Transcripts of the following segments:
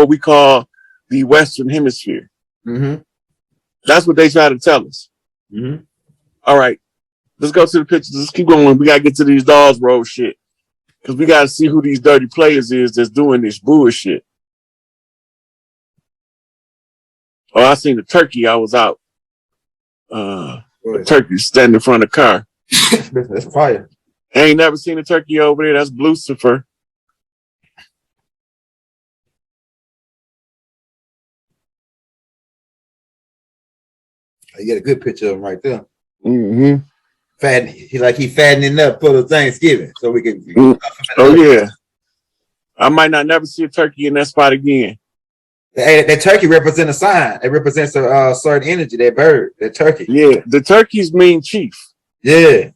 what we call the Western Hemisphere. Mm-hmm. That's what they try to tell us. Mm-hmm. All right, let's go to the pictures. Let's keep going. We got to get to these dolls roll shit. Because we got to see who these dirty players is that's doing this bullshit. Oh, I seen the turkey. I was out. The turkey standing in front of the car. That's fire. I ain't never seen a turkey over there. That's Lucifer. You get a good picture of him right there. Mm-hmm. He fattening up for the Thanksgiving, so we can. Oh yeah. I might not never see a turkey in that spot again. Hey, that turkey represents a sign. It represents a certain energy. That bird, that turkey. Yeah, the turkeys mean chief. Yeah,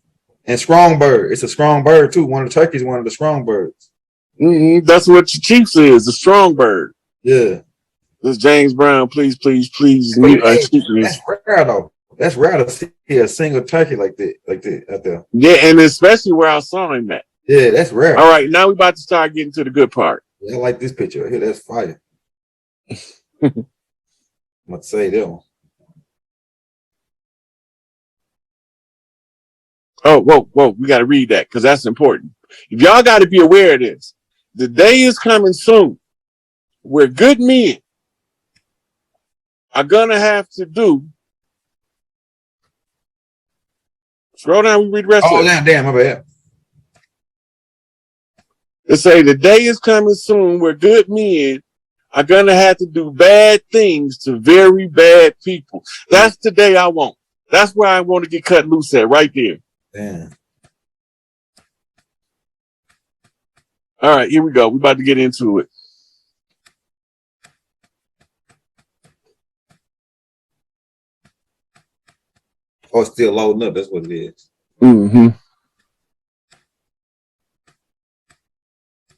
and strong bird. It's a strong bird too. One of the turkeys, one of the strong birds. Mm-hmm. That's what your chief is, the strong bird. Yeah. This James Brown, please. Hey, that's rare though. That's rare to see a single turkey like that out there. Yeah, and especially where I saw him at. Yeah, that's rare. All right, now we about to start getting to the good part. Yeah, I like this picture right here. That's fire. I'm gonna say that one. Oh, whoa, we got to read that because that's important. If y'all got to be aware of this, the day is coming soon where good men are gonna have to do. Scroll down, we read the rest of it. Damn, my bad. It say the day is coming soon where good men are gonna have to do bad things to very bad people. That's the day I want. That's where I want to get cut loose at, right there. Damn. All right, here we go. We're about to get into it. Oh, it's still loading up. That's what it is. Mm-hmm.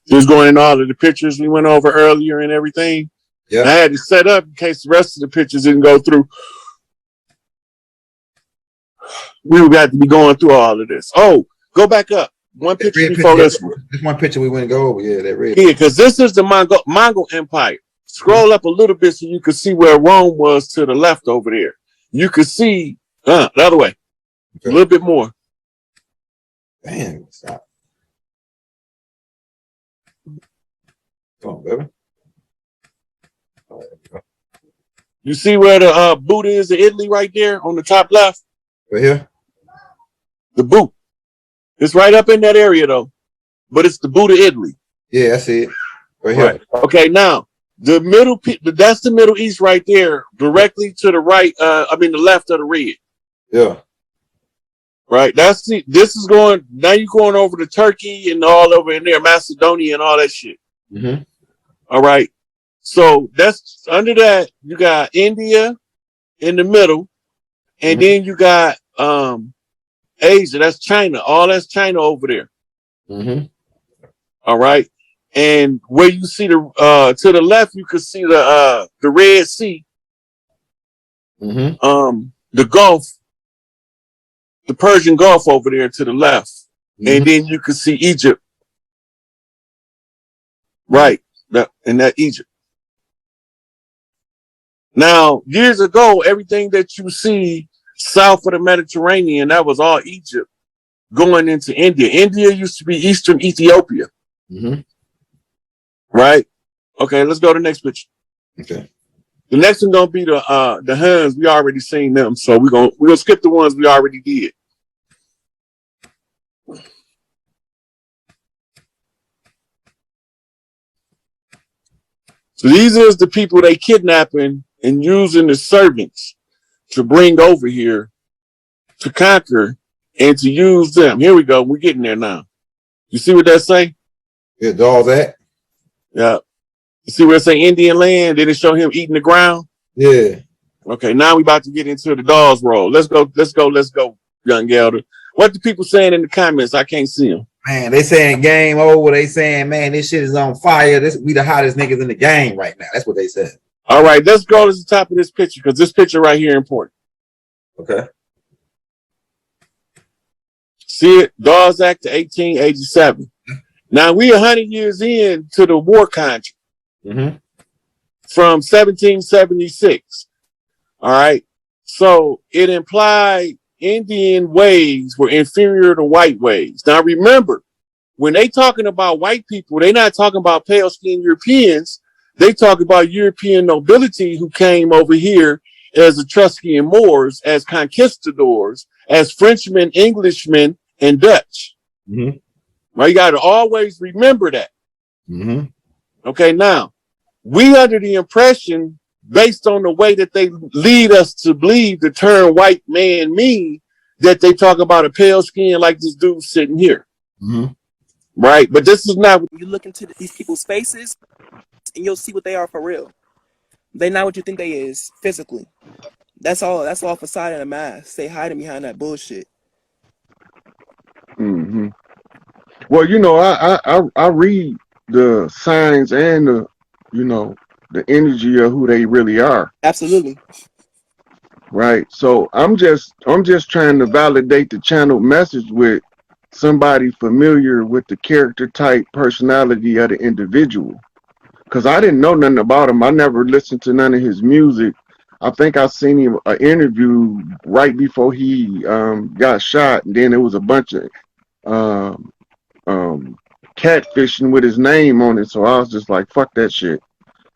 Just going in all of the pictures we went over earlier and everything. Yeah. I had to set up in case the rest of the pictures didn't go through. We would have to be going through all of this. Oh, go back up. One picture before this one. This one picture we went to go over. Yeah, that red. Yeah, because this is the Mongol Empire. Scroll up a little bit so you can see where Rome was to the left over there. You can see the other way. Okay. A little bit more. Damn, stop. Come on, baby. All right, you see where the boot is in Italy right there on the top left? Right here? The boot. It's right up in that area though. But it's the boot of Italy. Yeah, I see it. Right here. Right. Okay, now the middle, that's the Middle East right there, directly to the right, the left of the red. Yeah. Right. This is going, now you're going over to Turkey and all over in there, Macedonia and all that shit. Mm-hmm. All right. So that's under that, you got India in the middle, and then you got Asia, that's China. All that's China over there. Mm-hmm. All right. And where you see the to the left, you can see the Red Sea. Mm-hmm. The Gulf, the Persian Gulf over there to the left. Mm-hmm. And then you can see Egypt. Right. In that Egypt. Now, years ago, everything that you see south of the Mediterranean, that was all Egypt going into India. India used to be Eastern Ethiopia. Mm-hmm. Right? Okay, let's go to the next picture. Okay. The next one gonna be the Huns. We already seen them, so we're gonna skip the ones we already did. So these is the people they kidnapping and using as servants to bring over here to conquer and to use them. Here we go. We're getting there now. You see what that say? Yeah, all that. Yeah. You see where it say Indian land? Did it show him eating the ground? Yeah. Okay, now we about to get into the dolls roll. Let's go, young Gelder. What the people saying in the comments? I can't see them. Man, they saying game over. They saying, man, this shit is on fire. We the hottest niggas in the game right now. That's what they said. All right, let's go to the top of this picture because this picture right here is important. Okay. See it? Dawes Act of 1887. Now we 100 years in to the war contract. Mm-hmm. from 1776. All right. So it implied Indian ways were inferior to white ways. Now remember, when they talking about white people, they not talking about pale skinned Europeans. They talk about European nobility who came over here as Etruscan Moors, as conquistadors, as Frenchmen, Englishmen, and Dutch. Mm-hmm. Right? You got to always remember that. Mm-hmm. Okay, now we under the impression, based on the way that they lead us to believe the term white man mean, that they talk about a pale skin like this dude sitting here. Mm-hmm. Right? But this is not. You look into these people's faces and you'll see what they are for real. They not what you think they is physically. That's all facade and a mask. They hiding behind that bullshit. Mm-hmm. Well, you know, I read the signs and the, you know, the energy of who they really are. Absolutely. Right. So I'm just trying to validate the channel message with somebody familiar with the character type personality of the individual. Because I didn't know nothing about him. I never listened to none of his music. I think I seen him an interview right before he got shot, and then there was a bunch of catfishing with his name on it. So I was just like, fuck that shit.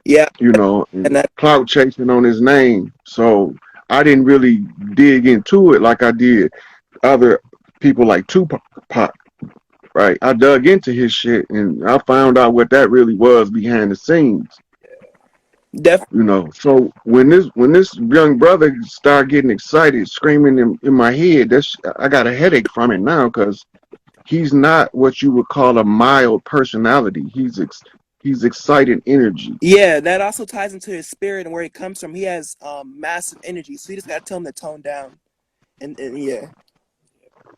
Yeah. You know, And that clout chasing on his name. So I didn't really dig into it like I did other people like Tupac. Right. I dug into his shit and I found out what that really was behind the scenes. definitely. You know, so when this young brother started getting excited, screaming in my head, I got a headache from it now because he's not what you would call a mild personality. He's excited energy. Yeah, that also ties into his spirit and where he comes from. He has massive energy, so you just gotta tell him to tone down. And yeah.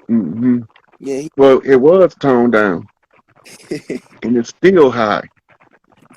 Mm-hmm. Yeah. Well, it was toned down, and it's still high.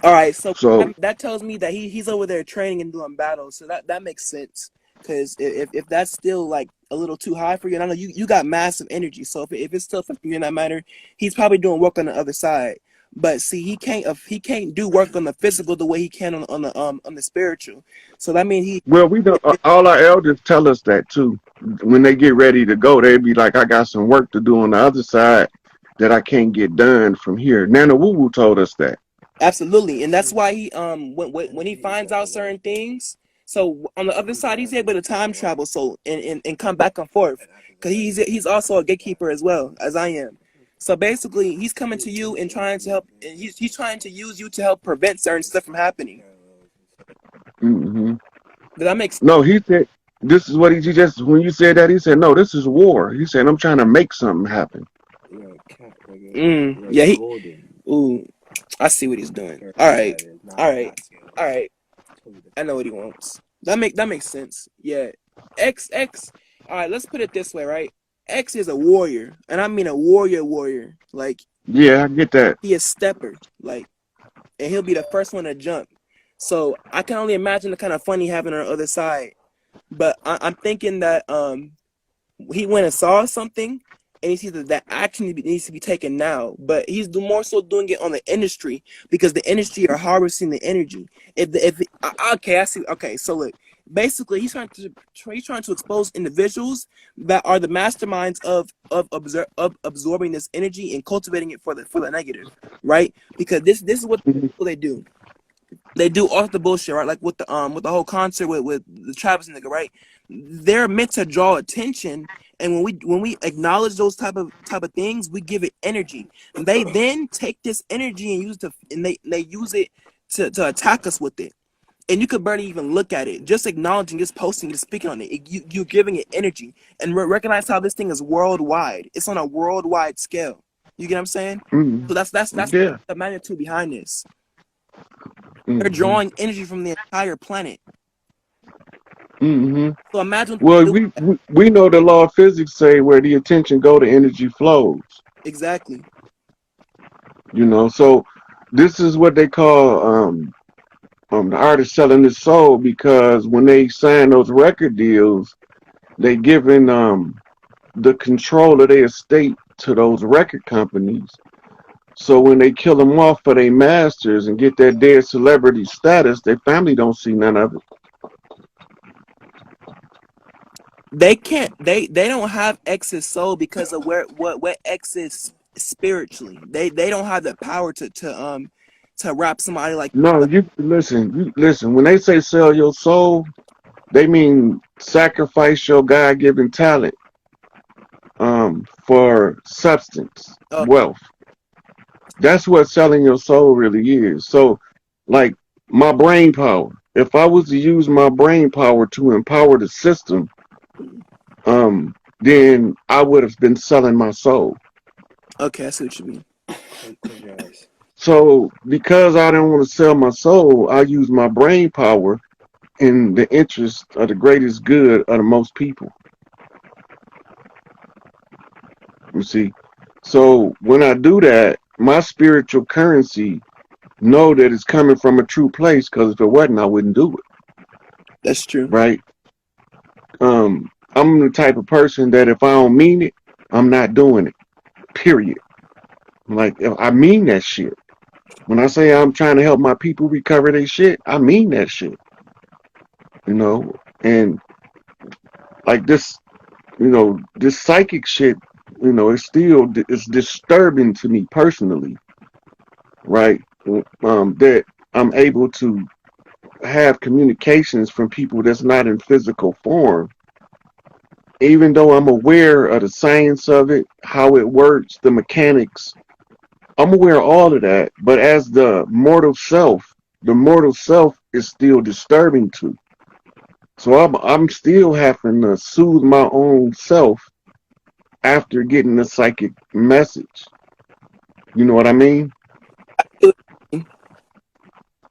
All right, so So that tells me that he's over there training and doing battles, so that makes sense. Because if that's still like a little too high for you, and I know you got massive energy, so if it's still affecting you in that matter, he's probably doing work on the other side. But see, he can't do work on the physical the way he can on the spiritual. So that means he well, we don't. All our elders tell us that too. When they get ready to go, they be like, "I got some work to do on the other side that I can't get done from here." Nana Woo Woo told us that. absolutely, and that's why he when he finds out certain things. So on the other side, he's able to time travel, so and come back and forth, because he's also a gatekeeper as well as I am. So basically, he's coming to you and trying to help, and he's trying to use you to help prevent certain stuff from happening. Mm-hmm. Does that make sense? No, he said this is what he just when you said that he said no, this is war. He said I'm trying to make something happen. Yeah, ooh, I see what he's doing. All right. I know what he wants. That makes sense. Yeah, X. All right, let's put it this way, right? X is a warrior, and I mean a warrior. Like Yeah, I get that. he is stepper, like, and he'll be the first one to jump. So I can only imagine the kind of fun he having on the other side. But I'm thinking that he went and saw something, and he sees that action needs to be taken now. But he's more so doing it on the industry, because the industry are harvesting the energy. Okay, I see. Okay, so look, basically he's trying to expose individuals that are the masterminds of absorbing this energy and cultivating it for the negative, right? Because this is what they do. They do off the bullshit, right? Like with the whole concert with the Travis nigga, right? They're meant to draw attention, and when we acknowledge those type of things, we give it energy. And they then take this energy and they use it to attack us with it. And you could barely even look at it. Just acknowledging, just posting, just speaking on it. You're giving it energy, and recognize how this thing is worldwide. It's on a worldwide scale. You get what I'm saying? Mm-hmm. So that's Yeah. the magnitude behind this. Mm-hmm. They're drawing energy from the entire planet. Mm-hmm. So imagine. Well, we know the law of physics say where the attention go, the energy flows. Exactly. You know, so this is what they call the artist selling his soul, because when they sign those record deals, they giving the control of their estate to those record companies. So when they kill them off for their masters and get that dead celebrity status, their family don't see none of it. They can't. They don't have X's soul because of what X is spiritually. They don't have the power to wrap somebody like. No, you listen. You listen. When they say sell your soul, they mean sacrifice your God-given talent for substance, Oh, wealth. That's what selling your soul really is. So, like my brain power. If I was to use my brain power to empower the system, then I would have been selling my soul. okay, I see what you mean. So, because I don't want to sell my soul, I use my brain power in the interest of the greatest good of the most people. You see? So when I do that, my spiritual currency know that it's coming from a true place, because if it wasn't, I wouldn't do it. That's true. Right? I'm the type of person that if I don't mean it, I'm not doing it. Period. Like if I mean that shit. When I say I'm trying to help my people recover their shit, I mean that shit. You know? And like this, this psychic shit, it's disturbing to me personally, right? That I'm able to have communications from people that's not in physical form, even though I'm aware of the science of it, how it works, the mechanics. I'm aware of all of that, but as the mortal self is still disturbing to. So I'm still having to soothe my own self after getting the psychic message. You know what I mean?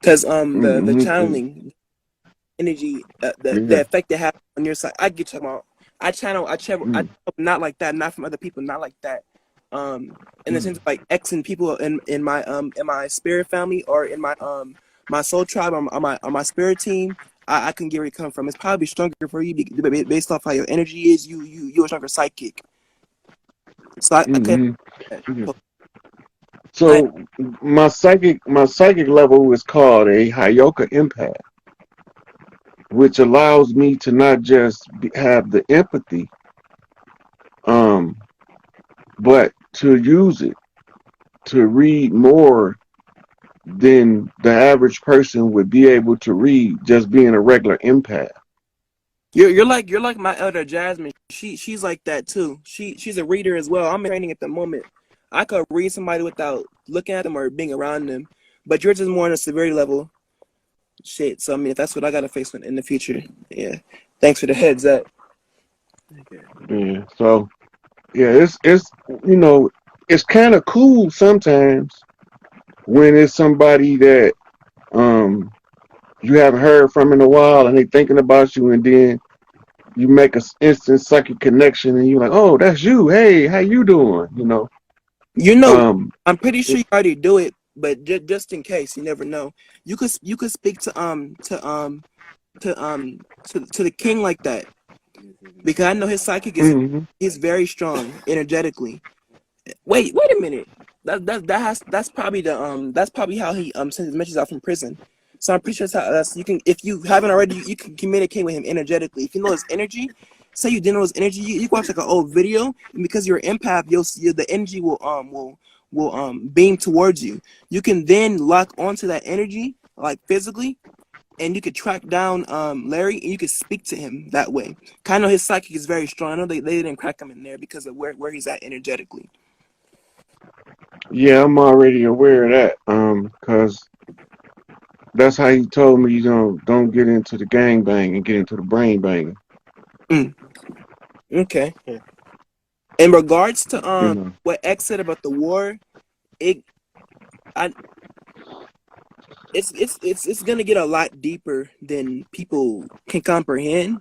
Because the Mm-hmm. channeling energy, the Yeah. effect they have on your side. I get you talking about. I not like that, not from other people, not like that. In the sense of like Xing people in my spirit family or in my soul tribe on my spirit team. I can get where you come from. It's probably stronger for you based off how your energy is. You're a stronger psychic. So I could. Mm-hmm. So my psychic level is called a Hyoka empath, which allows me to not just have the empathy, um, but to use it to read more than the average person would be able to read just being a regular empath. You're like my elder Jasmine. She's like that too. She's a reader as well. I'm in training at the moment. I could read somebody without looking at them or being around them, but yours is more on a severity level. Shit. So I mean, if that's what I gotta face in the future, yeah. Thanks for the heads up. Okay. Yeah. So yeah, it's it's kind of cool sometimes when it's somebody that um you haven't heard from in a while and they thinking about you, and then you make a instant psychic connection and you're like, oh, that's you. Hey, how you doing? You know, Um, I'm pretty sure it, you already do it, but just in case, you never know. You could speak to the king like that because I know his psychic mhm. is very strong energetically. Wait a minute. That's probably that's probably how he sends his messages out from prison. So I'm pretty sure that's you can, if you haven't already, you can communicate with him energetically. If you know his energy, say you didn't know his energy, you can watch like an old video, and because you're an empath, you'll see the energy will beam towards you. You can then lock onto that energy like physically, and you could track down Larry, and you could speak to him that way. Kind of know his psychic is very strong. I know they didn't crack him in there because of where he's at energetically. Yeah, I'm already aware of that. Cause that's how he told me, don't get into the gang bang and get into the brain banging. Mm, okay. In regards to You know. what X said about the war, it I it's gonna get a lot deeper than people can comprehend.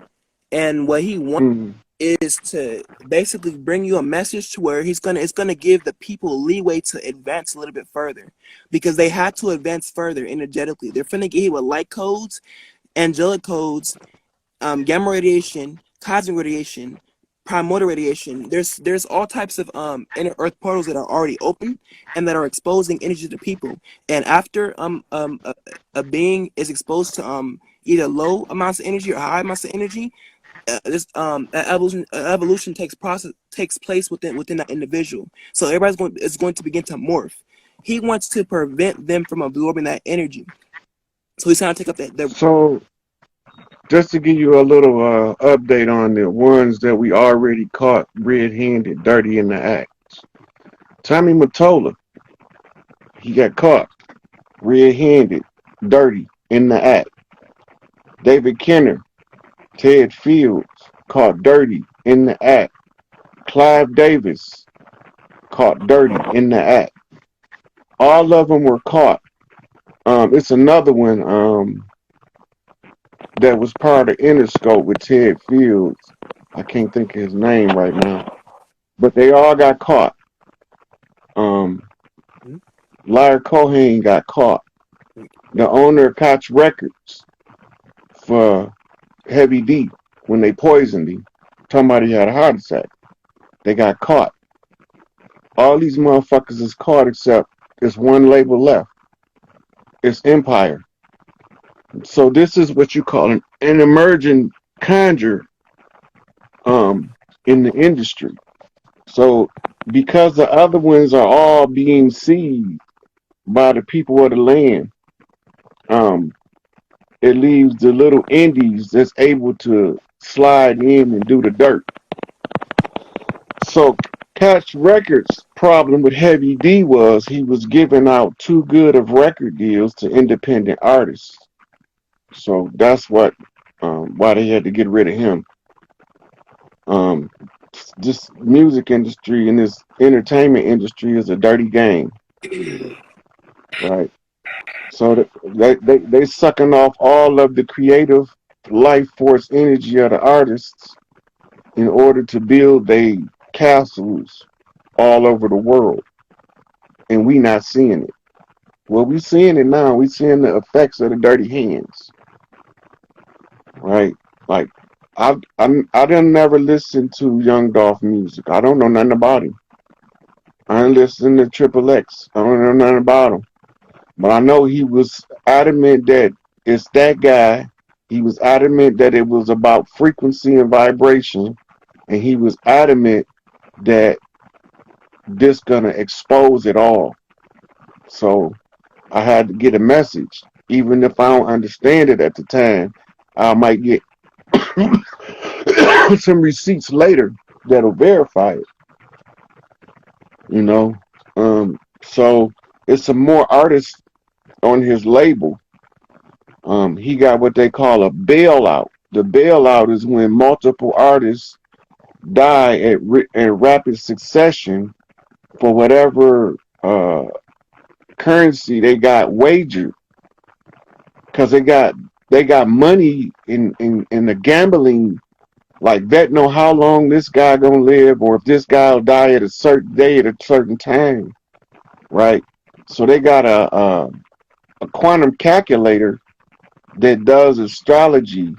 And what he wants Mm, is to basically bring you a message to where it's gonna give the people leeway to advance a little bit further because they had to advance further energetically. They're finna get hit with light codes, angelic codes, gamma radiation, cosmic radiation, primordial radiation. There's all types of inner earth portals that are already open and that are exposing energy to people. And after a being is exposed to either low amounts of energy or high amounts of energy, this evolution takes place within that individual. So everybody's going to begin to morph. He wants to prevent them from absorbing that energy. So he's trying to take up that. So just to give you a little update on the ones that we already caught red-handed, dirty in the act. Tommy Mottola, he got caught red-handed, dirty in the act. David Kenner, Ted Fields, caught dirty in the act. Clive Davis, caught dirty in the act. All of them were caught. It's another one that was part of Interscope with Ted Fields. I can't think of his name right now. But they all got caught. Larry Cohen got caught. The owner of Koch Records for Heavy D, when they poisoned him, talking about he had a heart attack. They got caught. All these motherfuckers is caught except there's one label left. It's Empire. So this is what you call an emerging conjure in the industry. So because the other ones are all being seized by the people of the land, it leaves the little indies that's able to slide in and do the dirt. So Catch Records' problem with Heavy D was he was giving out too good of record deals to independent artists. So that's what why they had to get rid of him. This music industry and this entertainment industry is a dirty game, right? So they sucking off all of the creative life force energy of the artists in order to build their castles all over the world, and we not seeing it. Well, we seeing it now. We seeing the effects of the dirty hands, right? Like I didn't never listen to Young Dolph music. I don't know nothing about him. I didn't listen to Triple X. I don't know nothing about him. But I know he was adamant that it's that guy. He was adamant that it was about frequency and vibration. And he was adamant that this gonna expose it all. So I had to get a message. Even if I don't understand it at the time, I might get some receipts later that'll verify it. You know? So it's some more artists on his label. He got what they call a bailout. The bailout is when multiple artists die in rapid succession for whatever currency they got wagered, because they got money in the gambling, like betting on how long this guy gonna live or if this guy will die at a certain day at a certain time, right? So they got a quantum calculator that does astrology,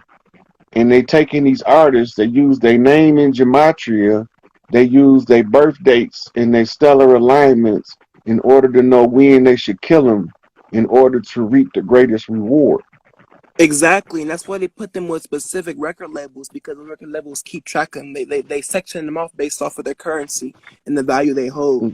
and they taking these artists, they use their name in gematria, they use their birth dates and their stellar alignments in order to know when they should kill them in order to reap the greatest reward. Exactly, and that's why they put them with specific record labels, because the record labels keep track of them. They section them off based off of their currency and the value they hold.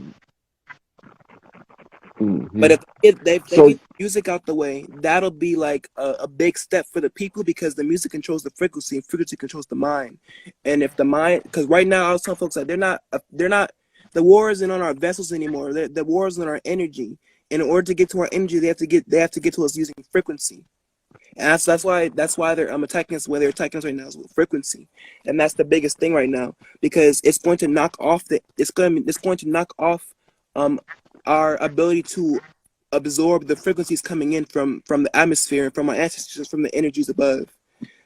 Mm-hmm. But if they get music out the way, that'll be like a big step for the people, because the music controls the frequency and frequency controls the mind. And if the mind, because right now I was telling folks that they're not the war isn't on our vessels anymore. The war is on our energy. And in order to get to our energy, they have to get to us using frequency. And that's why they're attacking us. Where they're attacking us right now is with frequency, and that's the biggest thing right now, because it's going to knock off our ability to absorb the frequencies coming in from the atmosphere and from our ancestors, from the energies above,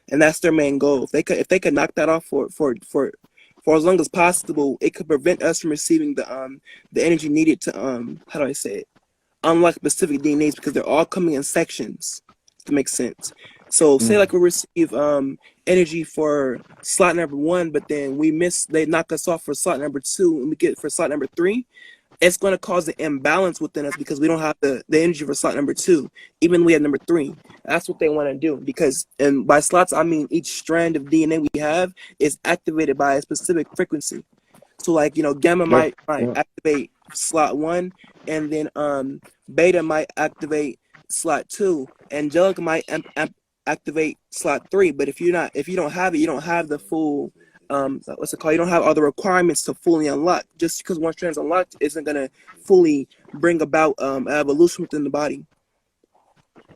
and that's their main goal. If they could knock that off for as long as possible, it could prevent us from receiving the energy needed to how do I say it, unlock specific DNAs, because they're all coming in sections. To make sense, So say like we receive energy for slot number 1, but then they knock us off for slot number 2, and we get for slot number 3. It's going to cause an imbalance within us because we don't have the energy for slot number 2, even though we have number 3. That's what they want to do, because, and by slots I mean each strand of DNA we have is activated by a specific frequency. So like, gamma might activate slot 1, and then beta might activate slot 2, angelic might activate slot 3. But if you don't have it, you don't have the full what's it called? You don't have all the requirements to fully unlock. Just because one strand's unlocked isn't gonna fully bring about evolution within the body.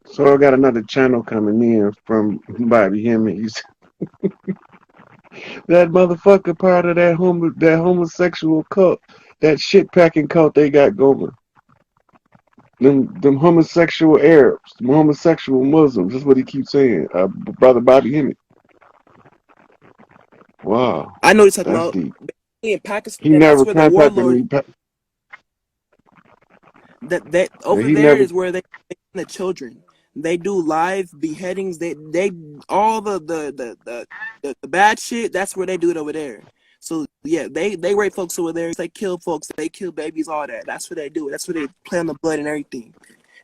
So I got another channel coming in from Bobby Hemmings. That motherfucker part of that homosexual cult, that shit packing cult they got going. Them homosexual Arabs, them homosexual Muslims. That's what he keeps saying. Brother Bobby Hemmings. Wow, I know you're talking that's about deep. in Pakistan. He That's never where the contacted warlord. me. That over He there never. is where they the children. They do live beheadings. They all the bad shit. That's where they do it over there. So yeah, they rape folks over there. They kill folks. They kill babies. All that. That's what they do. That's where they play on the blood and everything.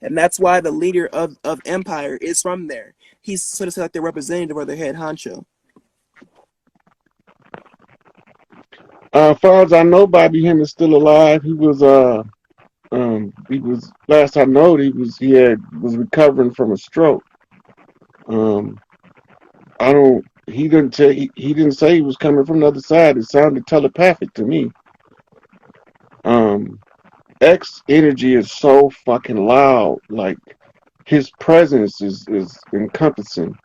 And that's why the leader of Empire is from there. He's sort of like the representative or the head honcho. As far as I know, Bobby Hemmings is still alive. He was last I know he was recovering from a stroke. I don't. He didn't tell. He didn't say he was coming from the other side. It sounded telepathic to me. X energy is so fucking loud. Like his presence is encompassing.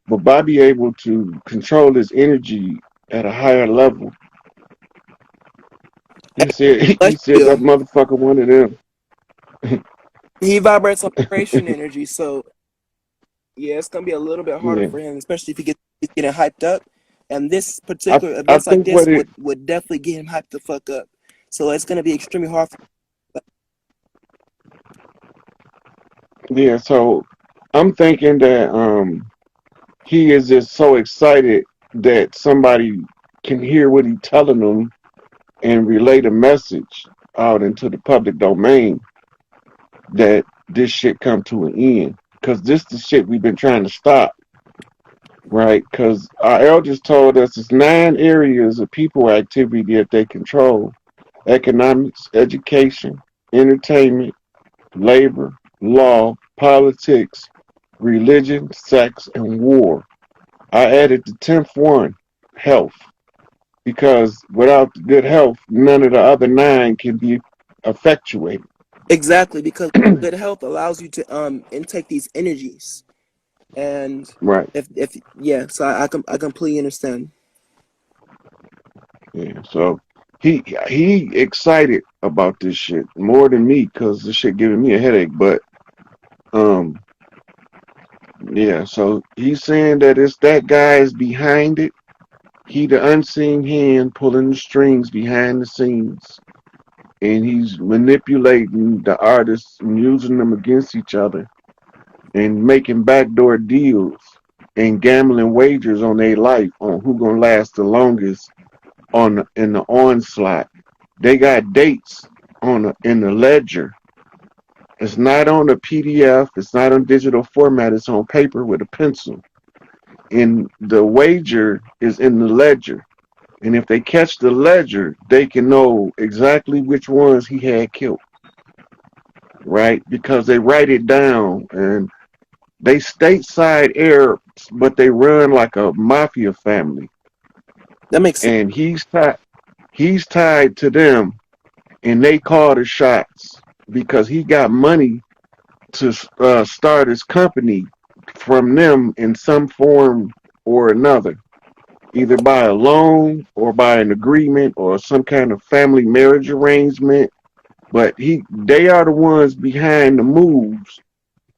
But Bobby able to control his energy at a higher level. He said that motherfucker wanted him. He vibrates on vibration energy, so yeah, it's gonna be a little bit harder Yeah. for him, especially if he's getting hyped up. And this I particular I events like think this what it would definitely get him hyped the fuck up. So it's gonna be extremely hard. yeah, so I'm thinking that he is just so excited that somebody can hear what he's telling them and relay the message out into the public domain that this shit come to an end. Because this the shit we've been trying to stop, right? Because our elders told us it's 9 areas of people activity that they control: economics, education, entertainment, labor, law, politics, religion, sex, and war. I added the 10th one, health, because without good health, none of the other 9 can be effectuated. Exactly, because good health allows you to intake these energies, and Right. if yeah, so I completely understand. Yeah. So he excited about this shit more than me because this shit giving me a headache. But um yeah. So he's saying that it's that guy is behind it. He the unseen hand pulling the strings behind the scenes, and he's manipulating the artists and using them against each other and making backdoor deals and gambling wagers on their life on who gonna last the longest in the onslaught. They got dates in the ledger. It's not on a PDF. It's not on digital format. It's on paper with a pencil. And the wager is in the ledger. And if they catch the ledger, they can know exactly which ones he had killed, right? Because they write it down, and they stateside Arabs, but they run like a mafia family. That makes sense. And he's tied to them, and they call the shots because he got money to start his company from them in some form or another, either by a loan or by an agreement or some kind of family marriage arrangement. But they are the ones behind the moves,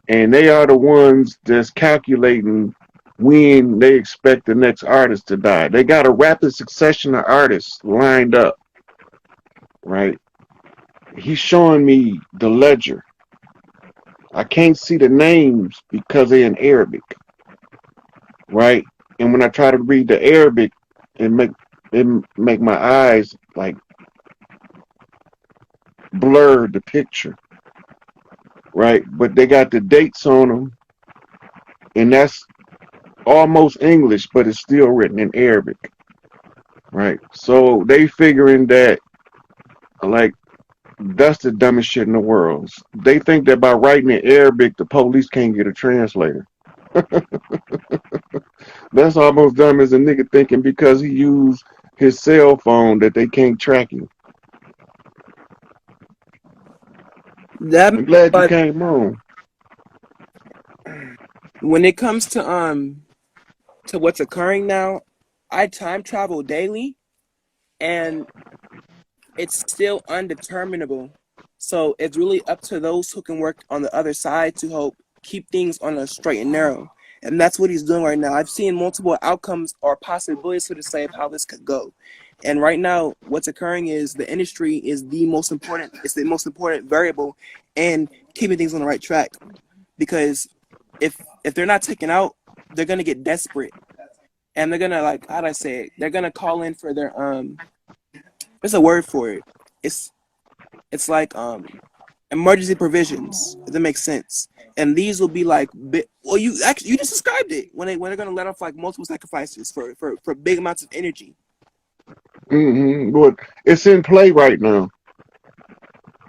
and they are the ones that's calculating when they expect the next artist to die. They got a rapid succession of artists lined up, right? He's showing me the ledger. I can't see the names because they're in Arabic. right? And when I try to read the Arabic, it make it make my eyes like blur the picture, right? But they got the dates on them, and that's almost English, but it's still written in Arabic, right? So they figuring that like that's the dumbest shit in the world. They think that by writing in Arabic, the police can't get a translator. That's almost dumb as a nigga thinking because he used his cell phone that they can't track him. That, I'm glad you but came on. when it comes to what's occurring now, I time travel daily, and it's still undeterminable. So it's really up to those who can work on the other side to help keep things on a straight and narrow. And that's what he's doing right now. I've seen multiple outcomes or possibilities to say of how this could go. And right now, what's occurring is the industry is the most important. It's the most important variable in keeping things on the right track. Because if they're not taken out, they're gonna get desperate, and they're gonna, like, how'd I say it? They're gonna call in for their there's a word for it. It's it's like emergency provisions, if that makes sense. And these will be like well, you just described it, when they're gonna let off like multiple sacrifices for big amounts of energy. But it's in play right now.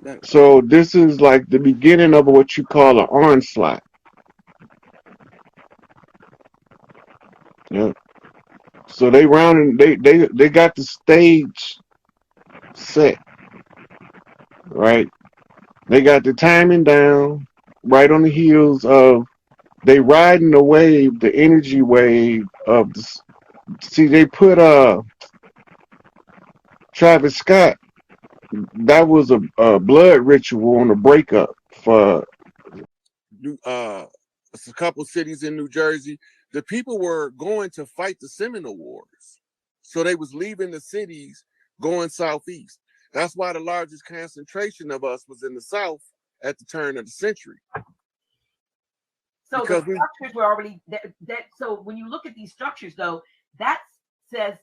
That, So this is like the beginning of what you call an onslaught. Yeah. So they rounding they got the stage set, right? They got the timing down right on the heels of they riding the wave, the energy wave of the. See, they put Travis Scott. That was a blood ritual on the breakup for uh a couple cities in New Jersey. The people were going to fight the Seminole Wars, so they was leaving the cities going southeast. That's why the largest concentration of us was in the South at the turn of the century. So Because the structures were already that. So when you look at these structures, though, that says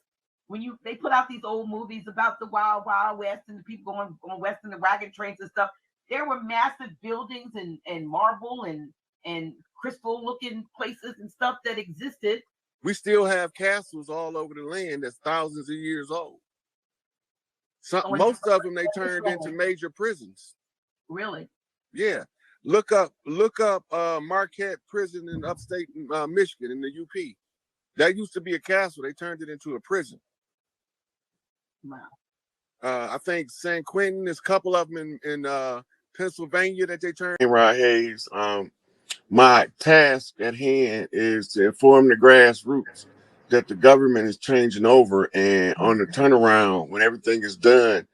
when they put out these old movies about the Wild Wild West and the people going west in the wagon trains and stuff, there were massive buildings and marble and crystal looking places and stuff that existed. we still have castles all over the land that's thousands of years old. Most of them they turned into major prisons. Really? Yeah. Look up Marquette Prison in upstate Michigan in the UP. That used to be a castle. They turned it into a prison. Wow. I think San Quentin, there's a couple of them in Pennsylvania that they turned. Rod Hayes, my task at hand is to inform the grassroots that the government is changing over, and on the turnaround, when everything is done,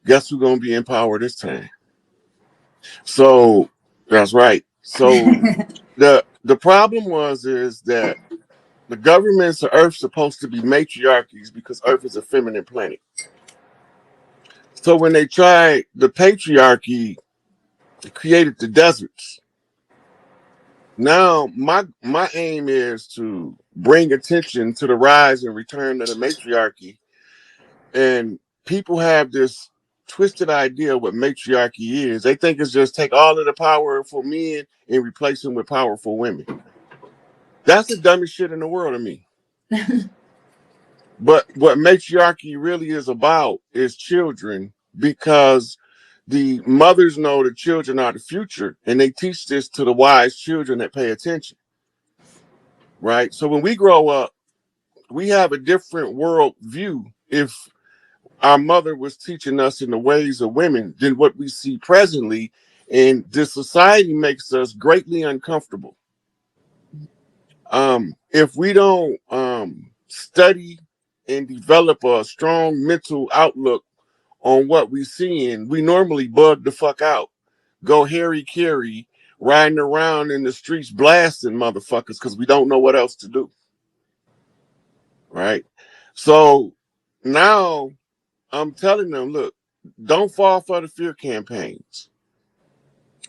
guess who's going to be in power this time? So that's right. So the problem is that the governments of Earth supposed to be matriarchies because Earth is a feminine planet. So when they tried the patriarchy, it created the deserts. Now my aim is to bring attention to the rise and return of the matriarchy, and people have this twisted idea of what matriarchy is. They think it's just take all of the power for men and replace them with powerful women. That's the dumbest shit in the world to me. But what matriarchy really is about is children, because the mothers know the children are the future, and they teach this to the wise children that pay attention. Right? So when we grow up, we have a different world view if our mother was teaching us in the ways of women than what we see presently. And this society makes us greatly uncomfortable. If we don't study and develop a strong mental outlook on what we seeing, we normally bug the fuck out, go Harry Carey, riding around in the streets blasting motherfuckers because we don't know what else to do. Right? So now I'm telling them, look, don't fall for the fear campaigns.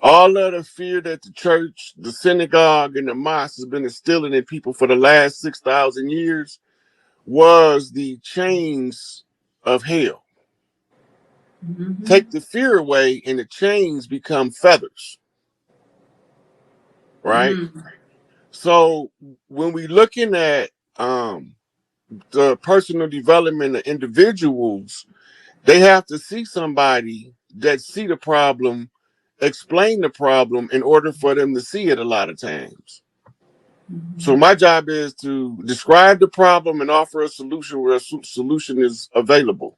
All of the fear that the church, the synagogue, and the mosque has been instilling in people for the last 6,000 years was the chains of hell. Mm-hmm. Take the fear away, and the chains become feathers. Right? Mm. So when we looking at the personal development of individuals, they have to see somebody that see the problem, explain the problem in order for them to see it a lot of times. So my job is to describe the problem and offer a solution where a solution is available.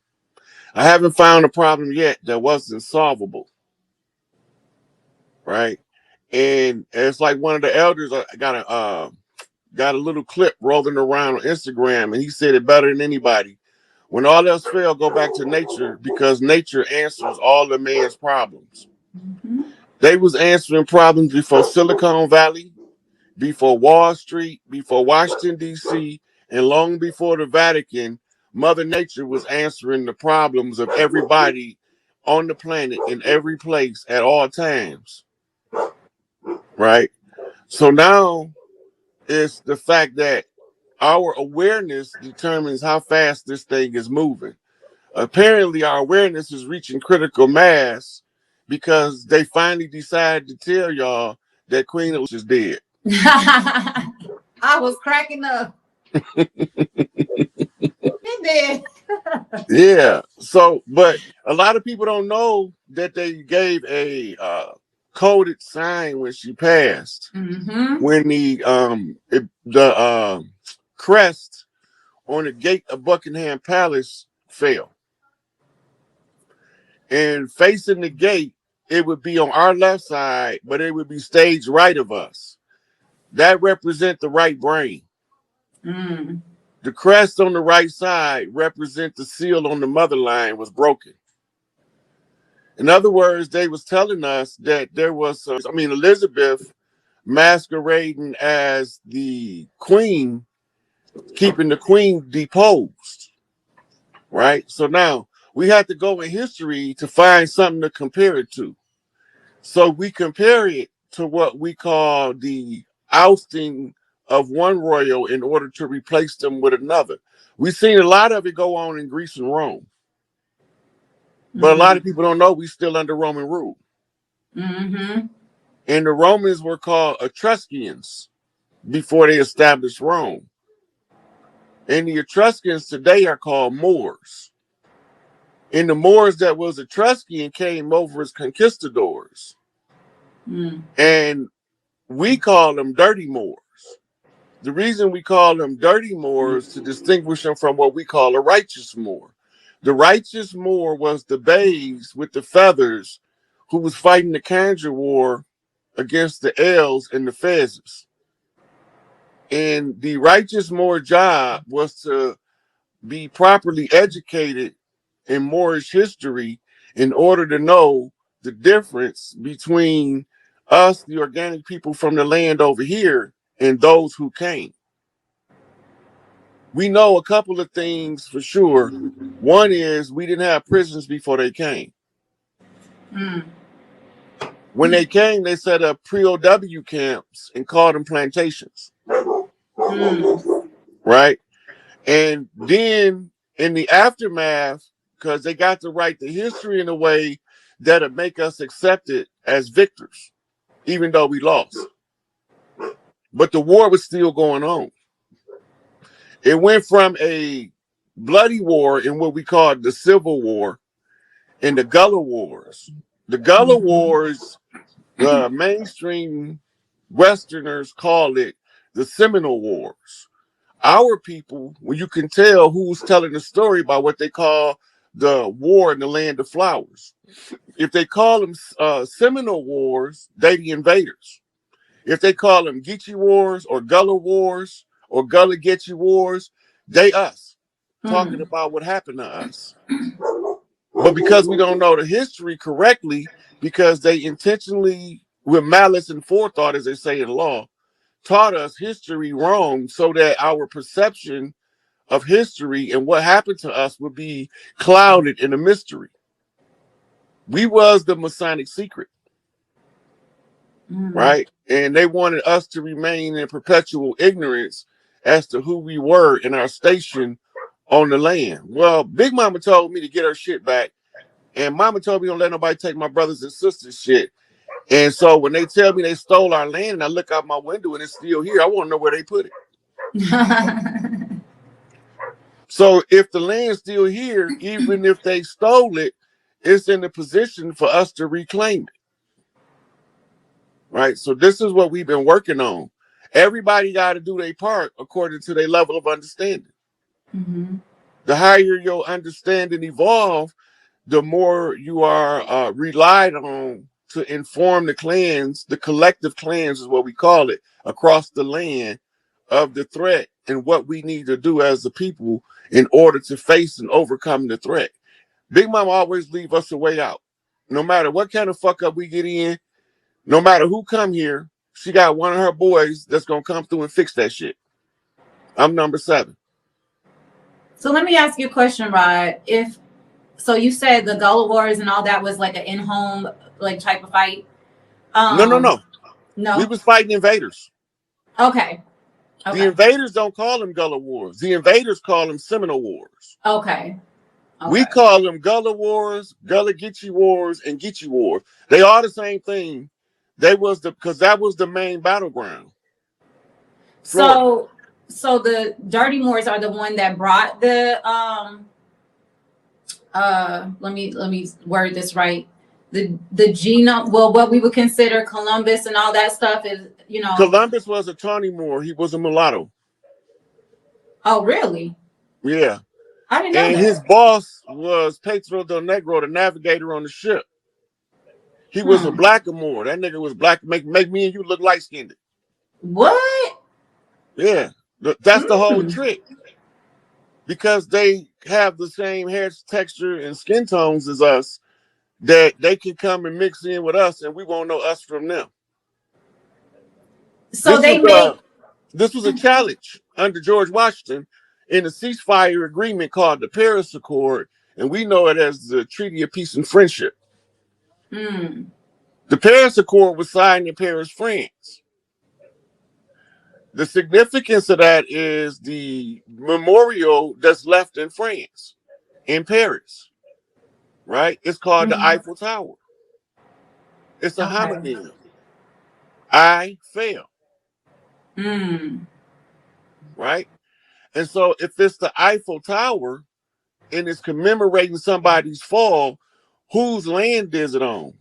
I haven't found a problem yet that wasn't solvable. Right? And it's like one of the elders got a little clip rolling around on Instagram, and he said it better than anybody. When all else fail, go back to nature, because nature answers all of man's problems. Mm-hmm. They was answering problems before Silicon Valley, before Wall Street, before Washington, D.C., and long before the Vatican. Mother Nature was answering the problems of everybody on the planet in every place at all times. Right? So now it's the fact that our awareness determines how fast this thing is moving. Apparently, our awareness is reaching critical mass because they finally decided to tell y'all that Queen Elizabeth is dead. I was cracking up. Dead. Yeah. So, but a lot of people don't know that they gave a coded sign when she passed. Mm-hmm. When the crest on the gate of Buckingham Palace fell. And facing the gate, it would be on our left side, but it would be stage right of us. That represent the right brain. Mm. The crest on the right side represent the seal on the mother line was broken. In other words, they was telling us that there was Elizabeth masquerading as the queen, keeping the queen deposed. Right? So now we have to go in history to find something to compare it to. So we compare it to what we call the ousting of one royal in order to replace them with another. We've seen a lot of it go on in Greece and Rome. But a lot of people don't know we still under Roman rule. Mm-hmm. And the Romans were called Etruscans before they established Rome. And the Etruscans today are called Moors. And the Moors that was Etruscan came over as conquistadors. Mm. And we call them dirty Moors. The reason we call them dirty Moors to distinguish them from what we call a righteous Moor. The righteous Moor was the bays with the feathers who was fighting the Kandja War against the Els and the Fezes. And the righteous Moor job was to be properly educated in Moorish history in order to know the difference between us, the organic people from the land over here, and those who came. We know a couple of things for sure. One is we didn't have prisons before they came. Mm. When they came, they set up pre-OW camps and called them plantations. Mm. Right? And then in the aftermath, because they got to write the history in a way that'll make us accept it as victors, even though we lost. But the war was still going on. It went from a bloody war in what we call the Civil War and the Gullah Wars. The Gullah Wars, the mainstream Westerners call it the Seminole Wars. Our people, well, you can tell who's telling the story by what they call the war in the land of flowers. If they call them Seminole Wars, they the invaders. If they call them Geechee Wars or Gullah Wars or Gullah Geechee Wars, they us, talking about what happened to us. But because we don't know the history correctly, because they intentionally, with malice and forethought, as they say in law, taught us history wrong so that our perception of history and what happened to us would be clouded in a mystery. We was the Masonic secret. right? And they wanted us to remain in perpetual ignorance as to who we were in our station on the land. Well, Big Mama told me to get her shit back, and Mama told me don't let nobody take my brothers and sisters shit. And so when they tell me they stole our land, and I look out my window and it's still here, I want to know where they put it. So if the land's still here, even if they stole it, it's in the position for us to reclaim it. Right? So this is what we've been working on. Everybody got to do their part according to their level of understanding. The higher your understanding evolve, the more you are relied on to inform the clans, the collective clans is what we call it, across the land of the threat and what we need to do as a people in order to face and overcome the threat. Big Mama always leave us a way out. No matter what kind of fuck up we get in, no matter who come here, she got one of her boys that's going to come through and fix that shit. I'm number 7. So let me ask you a question, Rod. So you said the Gullah Wars and all that was like an in-home like type of fight? No. No. We was fighting invaders. Okay. The invaders don't call them Gullah Wars. The invaders call them Seminole Wars. Okay. We call them Gullah Wars, Gullah Geechee Wars, and Geechee Wars. They are the same thing. Because that was the main battleground. So the Dirty Moors are the one that brought the let me word this right. The genome, well, what we would consider Columbus and all that stuff is, Columbus was a Tawny Moor. He was a mulatto. Oh, really? Yeah. I didn't know that. And his boss was Pedro del Negro, the navigator on the ship. He was a blackamoor. That nigga was black. Make me and you look light-skinned. What? Yeah. That's the whole trick. Because they have the same hair texture and skin tones as us, that they can come and mix in with us and we won't know us from them. So this was a challenge under George Washington in a ceasefire agreement called the Paris Accord, and we know it as the Treaty of Peace and Friendship. The Paris Accord was signed in Paris, France. The significance of that is the memorial that's left in France, in Paris, right? It's called the Eiffel Tower. It's a homonym. I fail. Right? And so if it's the Eiffel Tower and it's commemorating somebody's fall, whose land is it on?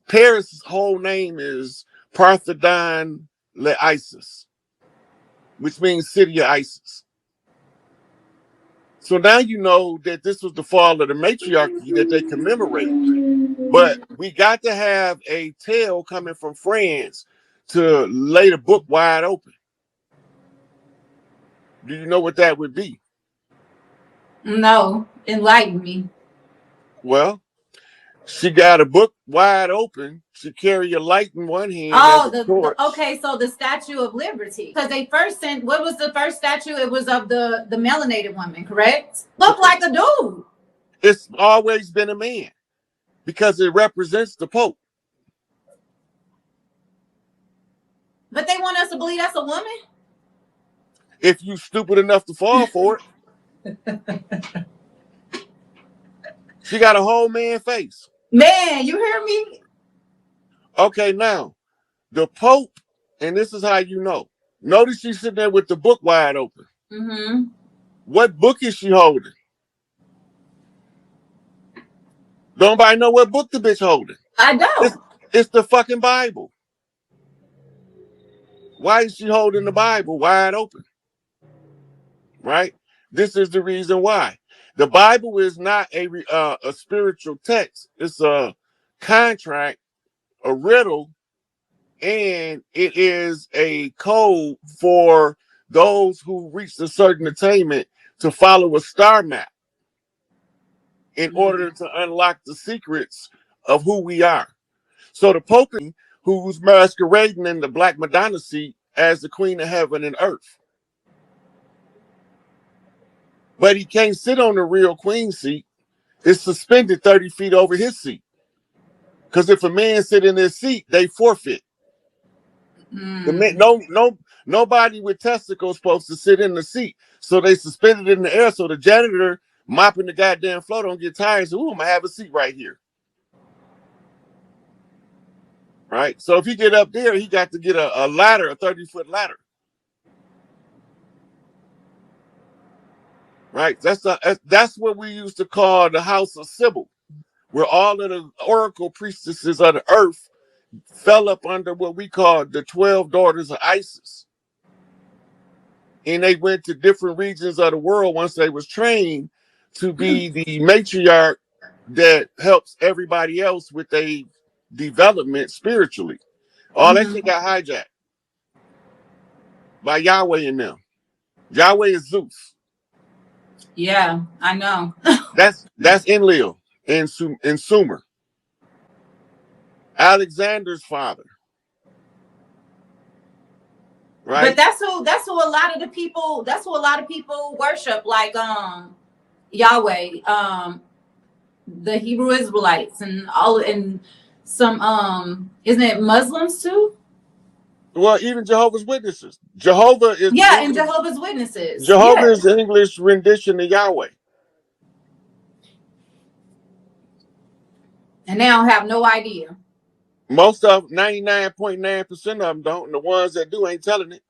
Paris' whole name is Parthénon Le Isis, which means city of Isis. So now you know that this was the fall of the matriarchy that they commemorate. But we got to have a tale coming from France to lay the book wide open. Do you know what that would be? No, enlighten me. Well, she got a book wide open. She carry a light in one hand. Okay, so the Statue of Liberty. Because they first sent, what was the first statue? It was of the melanated woman, correct? Look like a dude. It's always been a man because it represents the Pope. But they want us to believe that's a woman? If you stupid enough to fall for it. She got a whole man face. Man, you hear me? Okay, now, the Pope, and this is how you know. Notice she's sitting there with the book wide open. What book is she holding? Don't nobody know what book the bitch holding. I don't. It's the fucking Bible. Why is she holding the Bible wide open? Right? This is the reason why. The Bible is not a spiritual text. It's a contract, a riddle, and it is a code for those who reach a certain attainment to follow a star map in order to unlock the secrets of who we are. So the Pope, who's masquerading in the Black Madonna seat as the Queen of Heaven and Earth. But he can't sit on the real queen seat. It's suspended 30 feet over his seat. Because if a man sit in his seat, they forfeit. Nobody with testicles supposed to sit in the seat. So they suspended it in the air so the janitor mopping the goddamn floor don't get tired. So, I'm gonna have a seat right here. Right. So if he get up there, he got to get a ladder, a 30-foot ladder. Right. That's what we used to call the House of Sybil, where all of the oracle priestesses of the earth fell up under what we call the 12 daughters of Isis. And they went to different regions of the world once they was trained to be the matriarch that helps everybody else with their development spiritually. All that shit got hijacked by Yahweh and them. Yahweh is Zeus. Yeah, I know. That's Enlil and Sumer. Alexander's father. Right. But that's who a lot of people worship, like Yahweh, the Hebrew Israelites, and some isn't it Muslims too? Well, even Jehovah's Witnesses. Jehovah is and Jehovah's Witnesses. Jehovah is the English rendition of Yahweh. And they don't have no idea. Most of 99.9% of them don't, and the ones that do ain't telling it.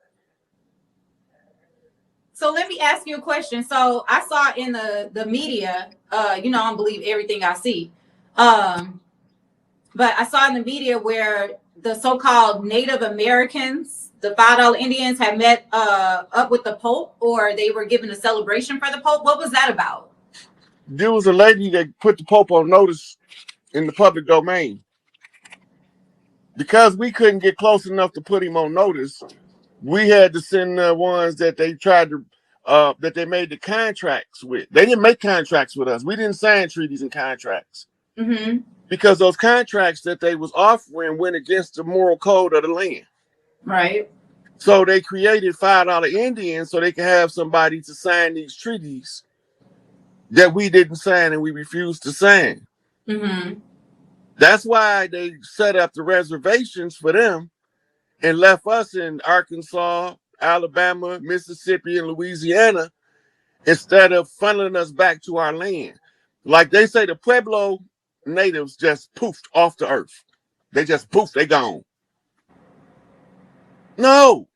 So let me ask you a question. So I saw in the media, I don't believe everything I see. But I saw in the media where the so-called Native Americans, the $5 Indians, had met up with the Pope, or they were given a celebration for the Pope. What was that about? There was a lady that put the Pope on notice in the public domain. Because we couldn't get close enough to put him on notice, we had to send the ones that they tried to, that they made the contracts with. They didn't make contracts with us. We didn't sign treaties and contracts. Because those contracts that they was offering went against the moral code of the land. Right. So they created $5 Indians so they could have somebody to sign these treaties that we didn't sign and we refused to sign. That's why they set up the reservations for them and left us in Arkansas, Alabama, Mississippi, and Louisiana instead of funneling us back to our land. Like they say, the Pueblo natives just poofed off the earth. They just poof, they gone. No.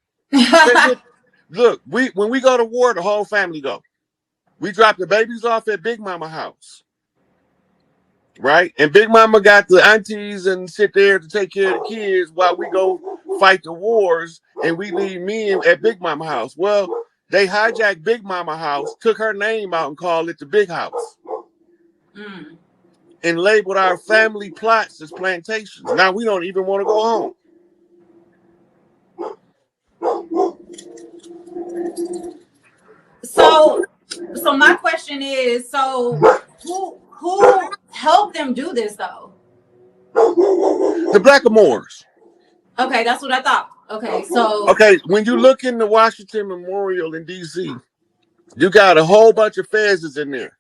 Look, when we go to war, the whole family go. We drop the babies off at Big Mama house. Right? And Big Mama got the aunties and sit there to take care of the kids while we go fight the wars, and we leave men at Big Mama house. Well, they hijacked Big Mama house, took her name out and called it the Big House. And labeled our family plots as plantations. Now we don't even want to go home. So my question is, who helped them do this though? The Blackamoors. Okay, that's what I thought. Okay, when you look in the Washington Memorial in DC, you got a whole bunch of fezzes in there.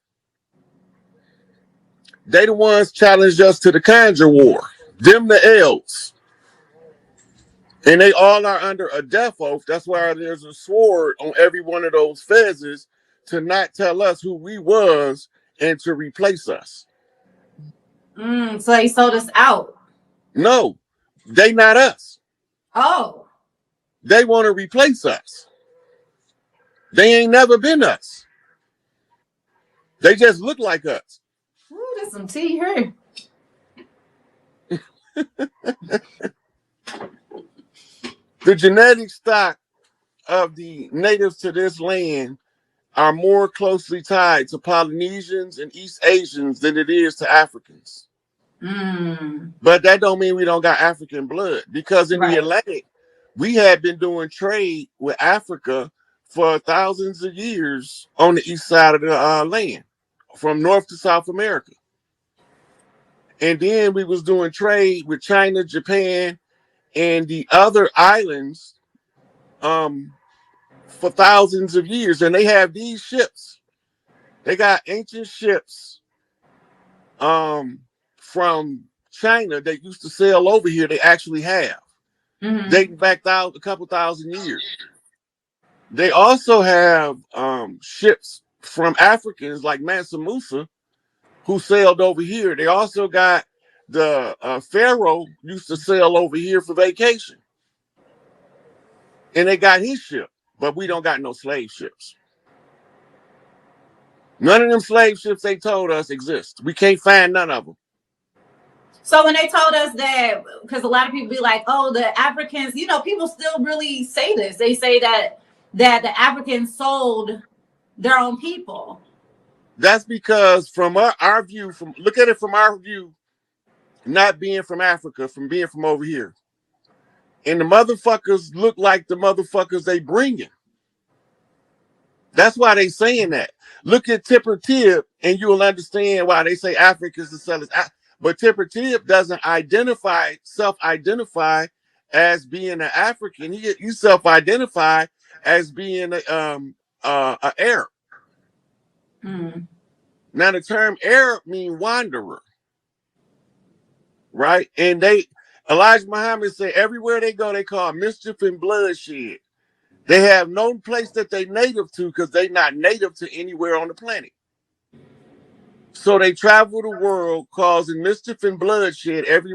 They the ones challenged us to the Conjure War. Them the L's. And they all are under a death oath. That's why there's a sword on every one of those fezzes to not tell us who we was and to replace us. So they sold us out. No, they not us. Oh. They want to replace us. They ain't never been us. They just look like us. Ooh, there's some tea here. The genetic stock of the natives to this land are more closely tied to Polynesians and East Asians than it is to Africans. But that don't mean we don't got African blood, because in the Atlantic, we had been doing trade with Africa for thousands of years on the east side of the land, from North to South America. And then we was doing trade with China, Japan, and the other islands for thousands of years. And they have these ships. They got ancient ships from China that used to sail over here. They actually have. dating back a couple thousand years. They also have ships from Africans like Mansa Musa who sailed over here. They also got the Pharaoh used to sail over here for vacation. And they got his ship, but we don't got no slave ships. None of them slave ships they told us exist. We can't find none of them. So when they told us that, because a lot of people be like, oh, the Africans, you know, people still really say this. They say that the Africans sold their own people. That's because from our view, look at it from our view, not being from Africa, from being from over here. And the motherfuckers look like the motherfuckers they bringing. That's why they saying that. Look at Tipper Tip, and you'll understand why they say Africans the sellers. But Tipper Tip doesn't self-identify as being an African. He self-identify as being an Arab. Now the term Arab means wanderer, right? And Elijah Muhammad said everywhere they go, they call mischief and bloodshed. They have no place that they native to because they not native to anywhere on the planet. So they travel the world causing mischief and bloodshed everywhere.